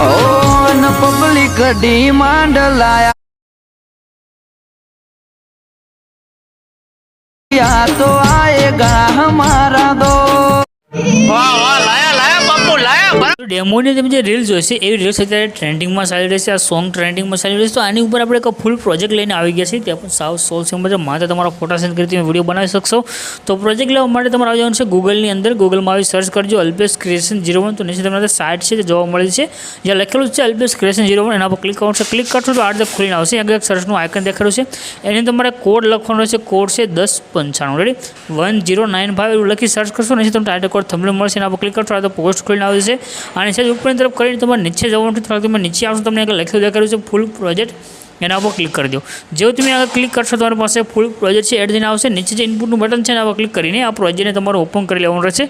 ओ न public demand लाया तो आएगा हमारा दो। વાહ વાહ, લાયા લાયા બાપુ લાયા। ડેમોની તમે જે રીલ્સ જોઈશે એવી રીલ્સ અત્યારે ટ્રેન્ડિંગમાં ચાલી રહેશે, આ સોંગ ટ્રેન્ડિંગમાં ચાલી રહેશે। તો આની ઉપર આપણે એક ફૂલ પ્રોજેક્ટ લઈને આવી ગયા છીએ, ત્યાં પણ સાવ સોલ માત્ર તમારા ફોટા સેન્ડ કરી તમે વિડીયો બનાવી શકશો। તો પ્રોજેક્ટ લેવા માટે તમારે આવી જવાનું છે ગૂગલની અંદર, ગૂગલમાં આવી સર્ચ કરજો અલ્પેશ ક્રિએશન 01। તો નીચે તમને સાઇટ છે તે જોવા મળે છે, જ્યાં લખેલું છે અલ્પેશ ક્રિએશન 01, એના પર ક્લિક કરવાનું છે। ક્લિક કરશો તો આ રીતે ખુલીને આવશે, આગળ એક સર્ચનું આઇકન દેખાડ્યું છે, એની તમારે કોડ લખવાનો છે, કોડ છે 1095 રેડી 1095 એવું લખી સર્ચ કરશો, નીચે તમને ટાઇટલ કોડ થંબનેલ મળશે, એના પર ક્લિક કરશો આ તો પોસ્ટ ખોલીને આવે છે। અને છે ઉપરની તરફ કરીને તમારે નીચે જવાનું છે, થોડાક તમે નીચે આવશો તમને આગળ લખેલું દેખાડ્યું છે ફૂલ પ્રોજેક્ટ, એના પર ક્લિક કરી દો। જેવું તમે આગળ ક્લિક કરશો તમારી પાસે ફૂલ પ્રોજેક્ટ છે એડ થઈને આવશે, નીચે જે ઇનપુટનું બટન છે એના પર ક્લિક કરીને આ પ્રોજેક્ટને તમારે ઓપન કરી લેવાનું રહેશે।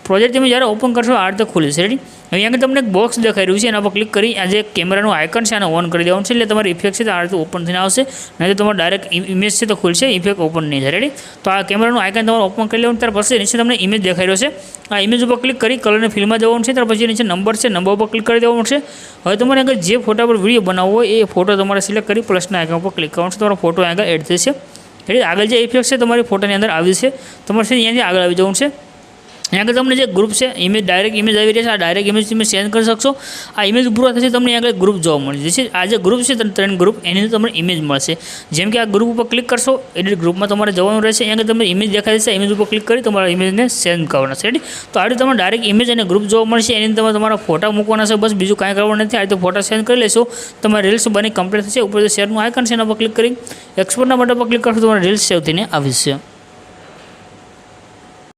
પ્રોજેક્ટ તમે જ્યારે ઓપન કરશો આ રીતે ખુલે છે રેડી। અહીંયા આગળ તમને એક બોક્સ દેખાઈ રહ્યું છે, એના પર ક્લિક કરી આ જે કેમેરાનું આઇકન છે આને ઓન કરી દેવાનું છે, એટલે તમારી ઇફેક્ટ છે તો આ રીતે ઓપન થઈને આવશે, નહીં તો તમારે ડાયરેક્ટ ઇમેજ છે તો ખુલશે, ઇફેક્ટ ઓપન નહીં થાય રેડી। તો આ કેમેરાનું આઇકન તમારે ઓપન કરી લેવાનું, ત્યાર પછી નીચે તમને ઇમેજ દેખાઈ રહ્યો છે, આ ઇમેજ ઉપર ક્લિક કરી કલરને ફિલ્મમાં જવાનું છે, ત્યાર પછી નીચે નંબર છે, નંબર ઉપર ક્લિક કરી દેવાનું છે। હવે તમારે આગળ જે ફોટા પર વિડીયો બનાવવો હોય એ ફોટો તમારે સિલેક્ટ કરી પ્લસના આઇકન ઉપર ક્લિક કરવાનું છે, તમારો ફોટો આગળ એડ થશે રેડી। આગળ જે ઇફેક્ટ છે તમારી ફોટાની અંદર આવી છે, તમારે છે અહીંયાથી આગળ આવી જવાનું છે। અહીંયા આગળ તમને જે ગ્રુપ છે ઇમેજ ડાયરેક્ટ ઇમેજ આવી રહી છે, આ ડાયરેક્ટ ઇમેજ તમે સેન્ડ કરી શકશો। આ ઇમેજ પૂરા થશે તમને આગળ ગ્રુપ જોવા મળી જશે, આ જે ગ્રુપ છે 3 ગ્રુપ એની અંદર તમને ઇમેજ મળશે। જેમ કે આ ગ્રુપ ઉપર ક્લિક કરશો એડિટ ગ્રુપમાં તમારે જવાનું રહેશે, અહીંયા આગળ તમને ઇમેજ દેખાઈ જશે, ઇમેજ ઉપર ક્લિક કરી તમારા ઇમેજને સેન્ડ કરવાના છે રેડી। તો આ રીતે તમારે ડાયરેક્ટ ઇમેજ અને ગ્રુપ જોવા મળશે, એની અંદર તમારા ફોટા મૂકવાના છે, બસ બીજું કાંઈ કરવાનું નથી। આ રીતે ફોટા સેન્ડ કરી લેશો, તમારી રીલ્સ બની કમ્પ્લીટ થશે। ઉપર જે શેરનું આઇકન છે એના પર ક્લિક કરી એક્સપોર્ટના બટન પર ક્લિક કરશો, તમારી રીલ્સ સેવ થઈને આવી જશે।